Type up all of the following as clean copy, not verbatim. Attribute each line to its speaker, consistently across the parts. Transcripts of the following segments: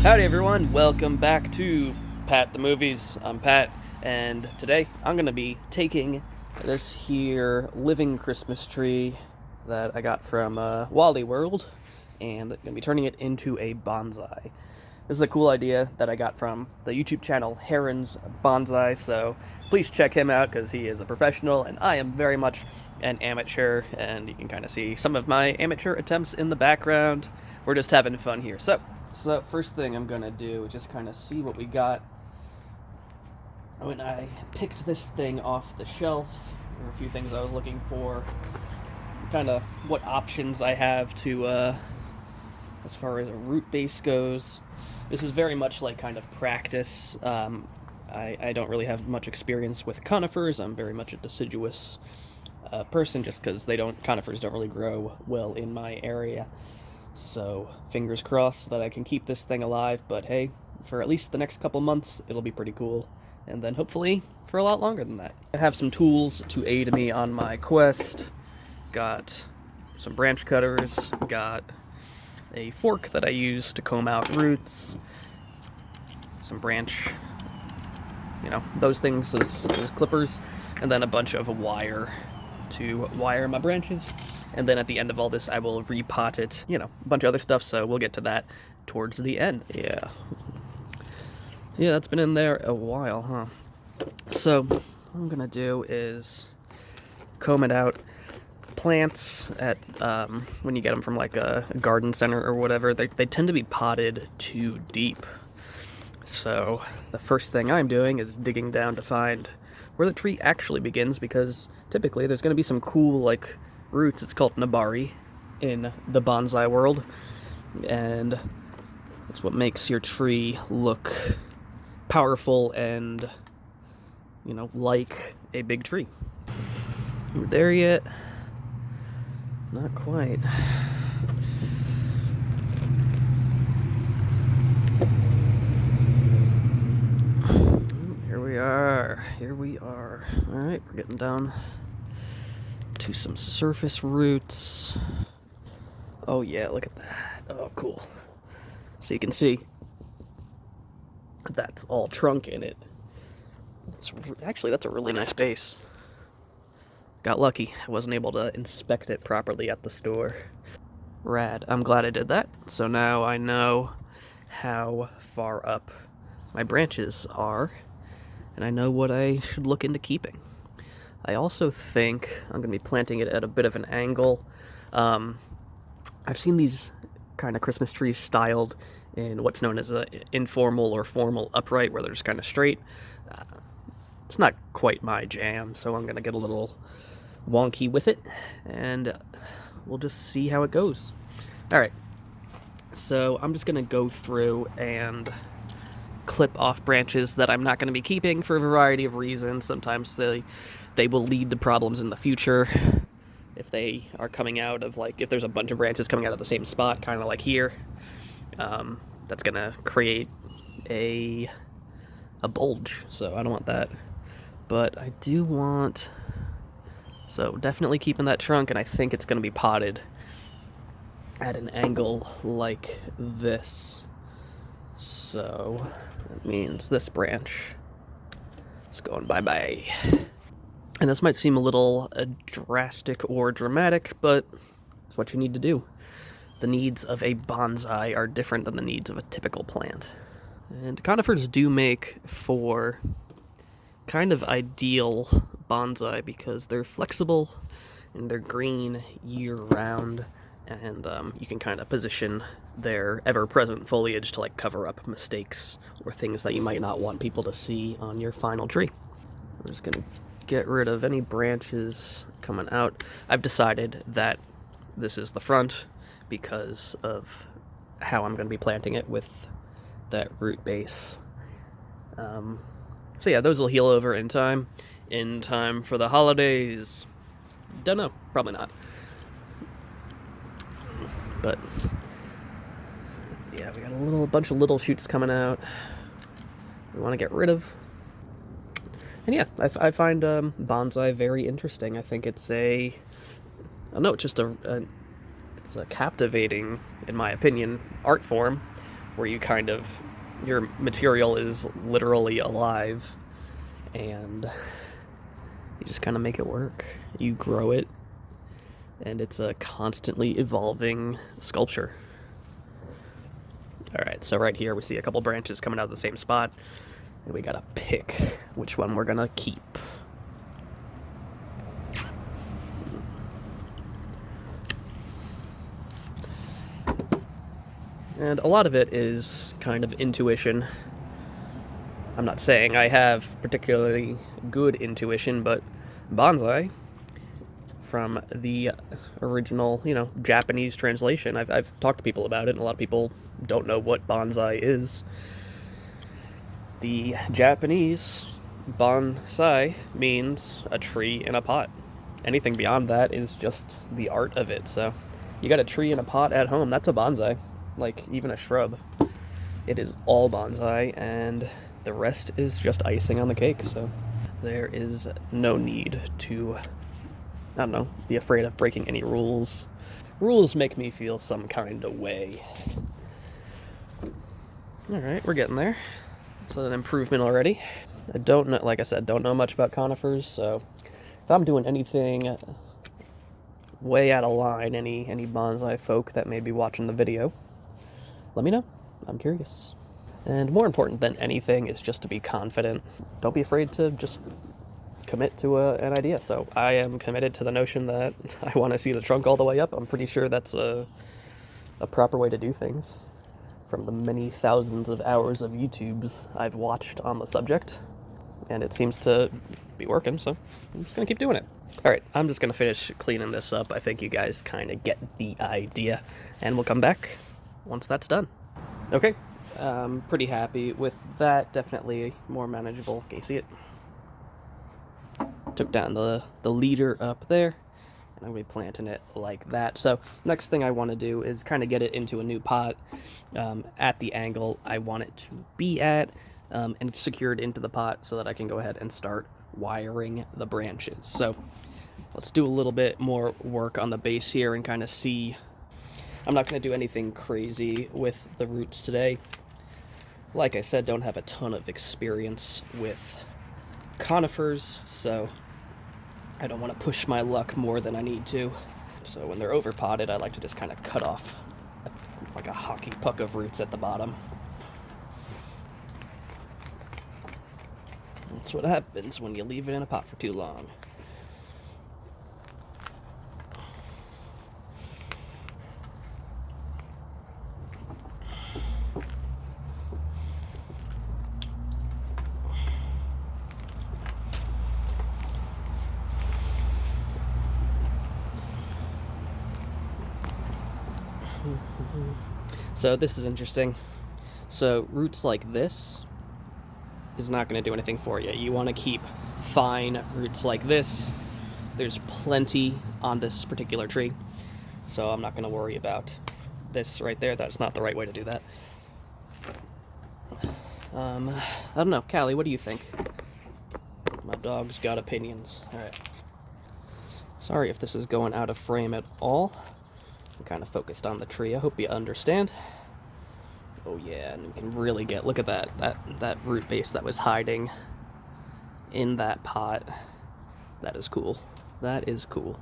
Speaker 1: Howdy everyone, welcome back to Pat the Movies. I'm Pat, and today I'm going to be taking this here living Christmas tree that I got from Wally World, and going to be turning it into a bonsai. This is a cool idea that I got from the YouTube channel Heron's Bonsai, so please check him out because he is a professional and I am very much an amateur, and you can kind of see some of my amateur attempts in the background. We're just having fun here. So first thing I'm gonna do is just kind of see what we got. When I picked this thing off the shelf, there were a few things I was looking for, kind of what options I have to, as far as a root base goes. This is very much like kind of practice. I don't really have much experience with conifers. I'm very much a deciduous person, just because conifers don't really grow well in my area. So fingers crossed that I can keep this thing alive, but hey, for at least the next couple months, it'll be pretty cool. And then hopefully for a lot longer than that. I have some tools to aid me on my quest. Got some branch cutters, got a fork that I use to comb out roots, some branch, those things, those clippers, and then a bunch of wire to wire my branches. And then at the end of all this, I will repot it, a bunch of other stuff, so we'll get to that towards the end. Yeah, that's been in there a while, huh? So, what I'm gonna do is comb it out. Plants, when you get them from like a garden center or whatever, they tend to be potted too deep. So, the first thing I'm doing is digging down to find where the tree actually begins, because typically there's gonna be some cool, roots. It's called nabari in the bonsai world, and that's what makes your tree look powerful and, like a big tree. There yet? Not quite. Here we are. Alright, we're getting down to some surface roots. Oh yeah, look at that. Oh, cool. So you can see that's all trunk in it. Actually, that's a really nice base. Got lucky. I wasn't able to inspect it properly at the store. Rad. I'm glad I did that. So now I know how far up my branches are, and I know what I should look into keeping. I also think I'm going to be planting it at a bit of an angle. I've seen these kind of Christmas trees styled in what's known as an informal or formal upright, where they're just kind of straight. It's not quite my jam, so I'm going to get a little wonky with it, and we'll just see how it goes. Alright, so I'm just going to go through and clip off branches that I'm not going to be keeping for a variety of reasons. Sometimes they will lead to problems in the future if they are coming out of, if there's a bunch of branches coming out of the same spot, kind of like here. That's going to create a bulge, so I don't want that. But I do want... So definitely keeping that trunk, and I think it's going to be potted at an angle like this. So that means this branch is going bye-bye. And this might seem a little drastic or dramatic, but it's what you need to do. The needs of a bonsai are different than the needs of a typical plant. And conifers do make for kind of ideal bonsai because they're flexible and they're green year-round, and you can kind of position their ever-present foliage to cover up mistakes or things that you might not want people to see on your final tree. I'm just gonna get rid of any branches coming out. I've decided that this is the front because of how I'm going to be planting it with that root base. So yeah, those will heal over in time for the holidays. Don't know, probably not. But yeah, we got a bunch of little shoots coming out we want to get rid of. And yeah, I find bonsai very interesting. I think it's it's just it's a captivating, in my opinion, art form where your material is literally alive, and you just kind of make it work. You grow it, and it's a constantly evolving sculpture. Alright, so right here we see a couple branches coming out of the same spot, and we gotta pick which one we're gonna keep. And a lot of it is kind of intuition. I'm not saying I have particularly good intuition, but bonsai, from the original, Japanese translation, I've talked to people about it, and a lot of people don't know what bonsai is. The Japanese bonsai means a tree in a pot. Anything beyond that is just the art of it. So you got a tree in a pot at home, that's a bonsai. Like, even a shrub. It is all bonsai, and the rest is just icing on the cake. So there is no need to, I don't know, be afraid of breaking any rules. Rules make me feel some kind of way. Alright, we're getting there. So an improvement already. I don't know, like I said, don't know much about conifers, so if I'm doing anything way out of line, any bonsai folk that may be watching the video, let me know. I'm curious. And more important than anything is just to be confident. Don't be afraid to just commit to an idea. So I am committed to the notion that I want to see the trunk all the way up. I'm pretty sure that's a proper way to do things from the many thousands of hours of YouTubes I've watched on the subject. And it seems to be working, so I'm just going to keep doing it. Alright, I'm just going to finish cleaning this up. I think you guys kind of get the idea. And we'll come back once that's done. Okay, I'm pretty happy with that. Definitely more manageable. Can you see it? Took down the leader up there, and I'm going to be planting it like that. So next thing I want to do is kind of get it into a new pot at the angle I want it to be at, and it's secured into the pot so that I can go ahead and start wiring the branches. So let's do a little bit more work on the base here and kind of see. I'm not going to do anything crazy with the roots today. Like I said, don't have a ton of experience with conifers, so I don't want to push my luck more than I need to. So when they're over potted, I like to just kind of cut off like a hockey puck of roots at the bottom. That's what happens when you leave it in a pot for too long. So this is interesting. So roots like this is not going to do anything for you. You want to keep fine roots like this. There's plenty on this particular tree, so I'm not going to worry about this right there. That's not the right way to do that. I don't know. Callie, what do you think? My dog's got opinions. Alright. Sorry if this is going out of frame at all. I'm kind of focused on the tree. I hope you understand. Oh yeah, and you can really get, look at that root base that was hiding in that pot. That is cool. That is cool.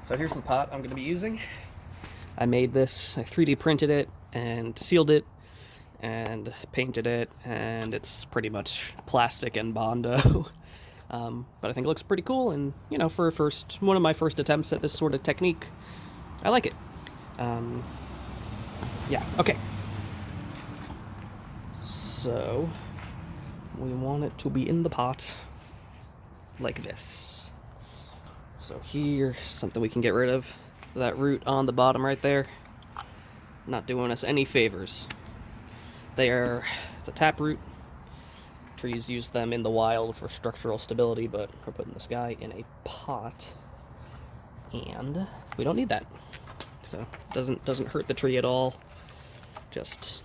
Speaker 1: So here's the pot I'm going to be using. I made this, I 3D printed it and sealed it and painted it, and it's pretty much plastic and Bondo. But I think it looks pretty cool, and for one of my first attempts at this sort of technique, I like it. Yeah, okay. So we want it to be in the pot like this. So here's something we can get rid of. That root on the bottom right there, not doing us any favors. It's a taproot. Trees use them in the wild for structural stability, but we're putting this guy in a pot, and we don't need that. So it doesn't hurt the tree at all. Just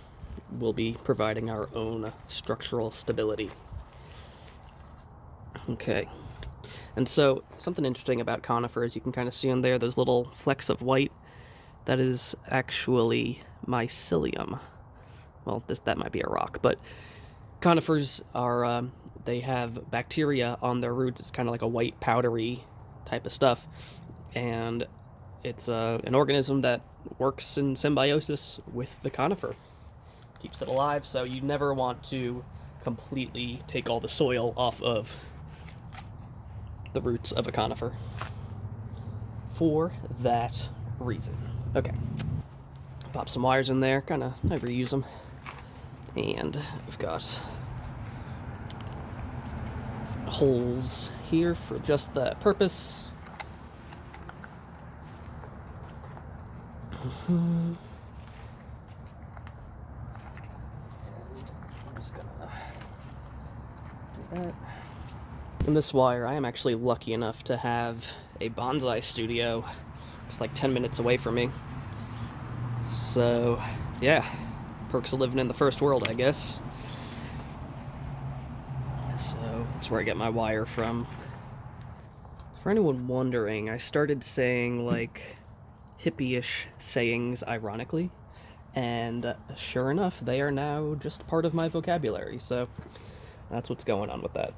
Speaker 1: we'll be providing our own structural stability. Okay. And so something interesting about conifers, you can kind of see in there those little flecks of white. That is actually mycelium. well, that might be a rock, but conifers are, they have bacteria on their roots. It's kind of like a white powdery type of stuff, and it's an organism that works in symbiosis with the conifer. Keeps it alive, so you never want to completely take all the soil off of the roots of a conifer for that reason. Okay, pop some wires in there, kind of I reuse them, and I've got holes here for just that purpose. I'm just gonna do that. And this wire, I am actually lucky enough to have a bonsai studio just like 10 minutes away from me. So, yeah, perks of living in the first world, I guess. So, that's where I get my wire from. For anyone wondering, I started saying, like, hippie-ish sayings ironically, and sure enough, they are now just part of my vocabulary, so that's what's going on with that.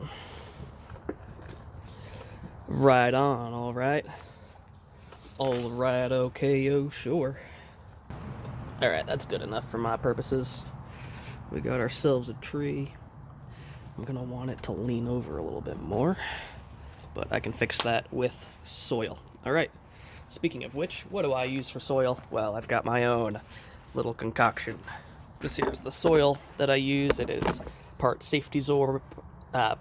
Speaker 1: Right on, alright. Alright, okay, oh, sure. Alright, that's good enough for my purposes. We got ourselves a tree. I'm gonna want it to lean over a little bit more, but I can fix that with soil. Alright, speaking of which, what do I use for soil? Well, I've got my own little concoction. This here is the soil that I use. It is part safety zorb,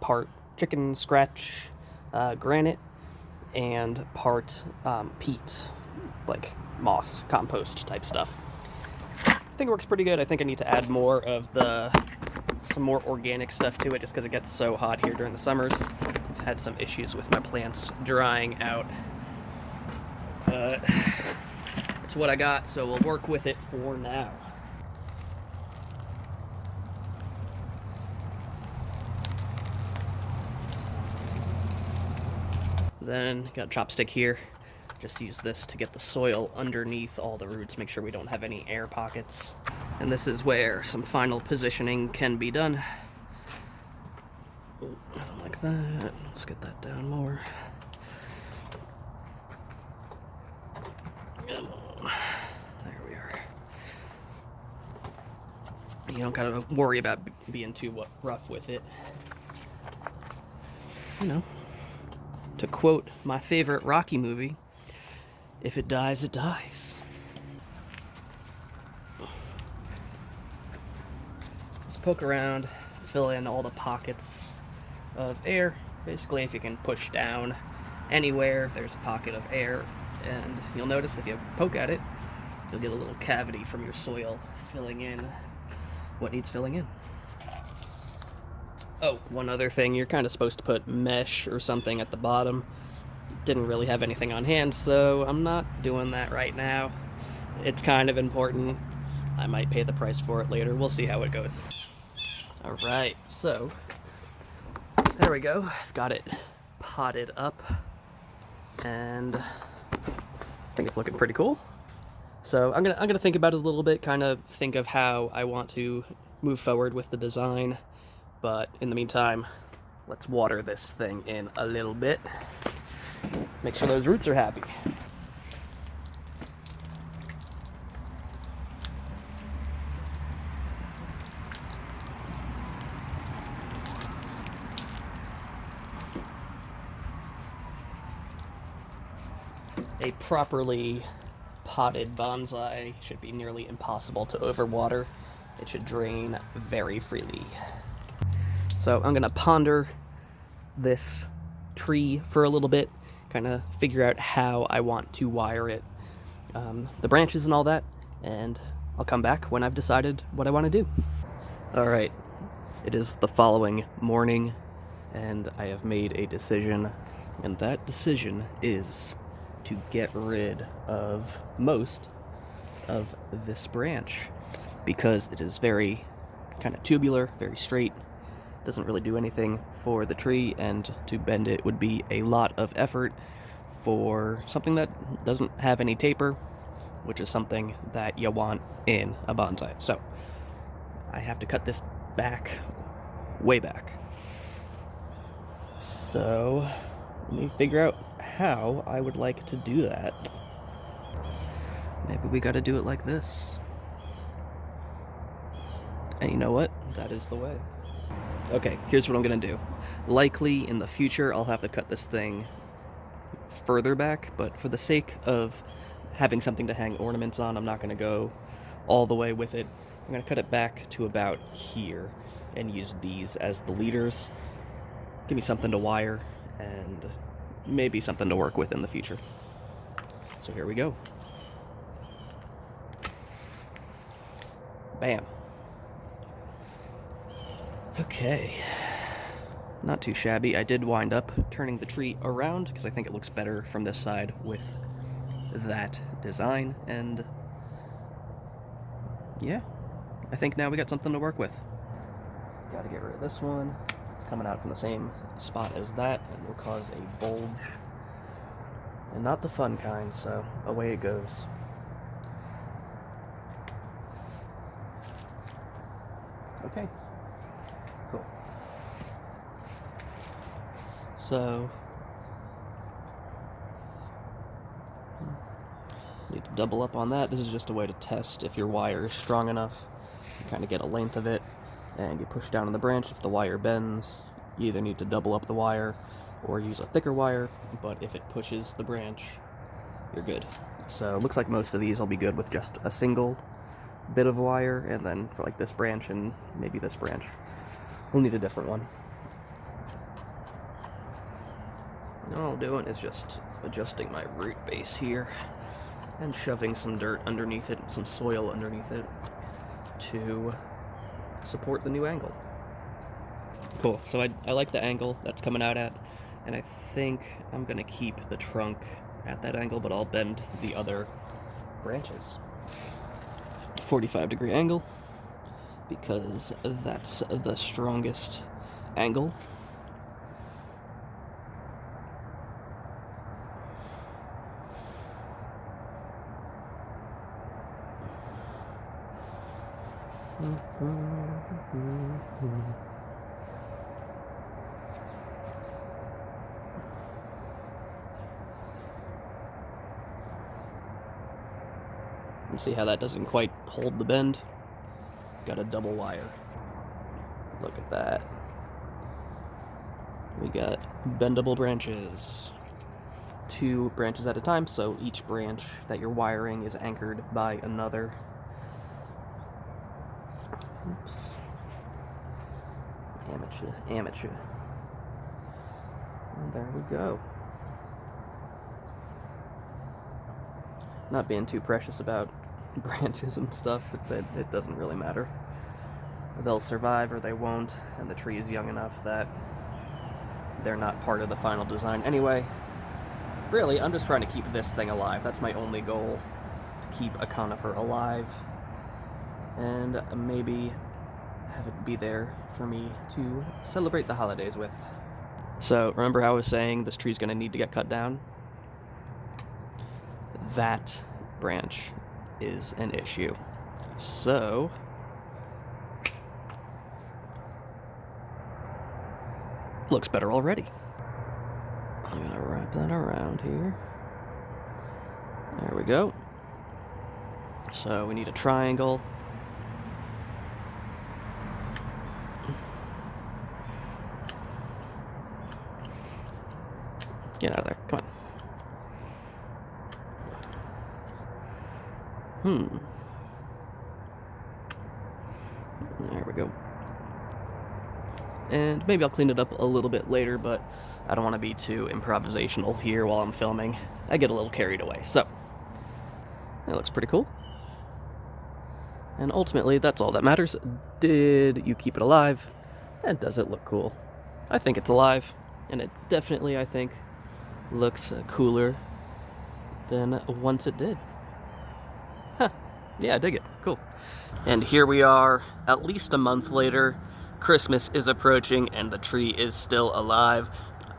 Speaker 1: part chicken scratch, granite, and part peat, like moss, compost type stuff. I think it works pretty good. I think I need to add more of some more organic stuff to it just because it gets so hot here during the summers. I've had some issues with my plants drying out. It's what I got, so we'll work with it for now. Then got a chopstick here. Just use this to get the soil underneath all the roots, make sure we don't have any air pockets. And this is where some final positioning can be done. Oh, I don't like that. Let's get that down more. There we are. You don't gotta worry about being too rough with it. You know, to quote my favorite Rocky movie, if it dies, it dies. Just poke around, fill in all the pockets of air. Basically, if you can push down anywhere, there's a pocket of air, and you'll notice if you poke at it, you'll get a little cavity from your soil filling in what needs filling in. Oh, one other thing, you're kind of supposed to put mesh or something at the bottom. Didn't really have anything on hand, so I'm not doing that right now. It's kind of important. I might pay the price for it later. We'll see how it goes. Alright, so there we go. I've got it potted up, and I think it's looking pretty cool. So I'm gonna think about it a little bit, kind of think of how I want to move forward with the design. But in the meantime, let's water this thing in a little bit. Make sure those roots are happy. A properly potted bonsai should be nearly impossible to overwater. It should drain very freely. So I'm gonna ponder this tree for a little bit, kind of figure out how I want to wire it, the branches and all that, and I'll come back when I've decided what I want to do. Alright, it is the following morning, and I have made a decision, and that decision is to get rid of most of this branch, because it is very kind of tubular, very straight, doesn't really do anything for the tree, and to bend it would be a lot of effort for something that doesn't have any taper, which is something that you want in a bonsai. So I have to cut this back, way back. So, let me figure out how I would like to do that. Maybe we gotta do it like this. And you know what? That is the way. Okay, here's what I'm gonna do. Likely in the future I'll have to cut this thing further back, but for the sake of having something to hang ornaments on, I'm not gonna go all the way with it. I'm gonna cut it back to about here and use these as the leaders. Give me something to wire and maybe something to work with in the future. So here we go. Bam. Okay. Not too shabby. I did wind up turning the tree around because I think it looks better from this side with that design, and yeah, I think now we got something to work with. Gotta get rid of this one. It's coming out from the same spot as that and will cause a bulge. And not the fun kind, so away it goes. Okay. Cool. So, need to double up on that. This is just a way to test if your wire is strong enough. You kind of get a length of it, and you push down on the branch. If the wire bends, you either need to double up the wire or use a thicker wire, but if it pushes the branch, you're good. So it looks like most of these will be good with just a single bit of wire, and then for like this branch and maybe this branch, we'll need a different one. All I'm doing is just adjusting my root base here and shoving some dirt underneath it, some soil underneath it to support the new angle. Cool, so I like the angle that's coming out at, and I think I'm gonna keep the trunk at that angle, but I'll bend the other branches. 45-degree angle, because that's the strongest angle. You see how that doesn't quite hold the bend? Got a double wire. Look at that. We got bendable branches. 2 branches at a time, so each branch that you're wiring is anchored by another. Oops. Amateur. And there we go. Not being too precious about branches and stuff, it doesn't really matter. They'll survive or they won't, and the tree is young enough that they're not part of the final design anyway. Really, I'm just trying to keep this thing alive. That's my only goal, to keep a conifer alive, and maybe have it be there for me to celebrate the holidays with. So, remember how I was saying this tree's gonna need to get cut down? That branch is an issue. So, looks better already. I'm gonna wrap that around here. There we go. So we need a triangle. Get out of there, come on. There we go. And maybe I'll clean it up a little bit later, but I don't want to be too improvisational here while I'm filming. I get a little carried away. So, that looks pretty cool. And ultimately, that's all that matters. Did you keep it alive? And does it look cool? I think it's alive, and it definitely, I think, looks cooler than once it did. Huh. Yeah, I dig it. Cool. And here we are, at least a month later. Christmas is approaching, and the tree is still alive.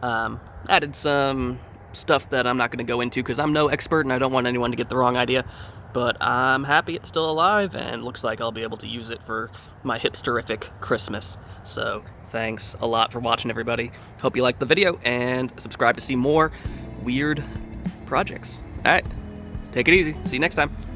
Speaker 1: Added some stuff that I'm not going to go into because I'm no expert and I don't want anyone to get the wrong idea. But I'm happy it's still alive and looks like I'll be able to use it for my hipsterific Christmas. So thanks a lot for watching, everybody. Hope you liked the video and subscribe to see more weird projects. All right, take it easy. See you next time.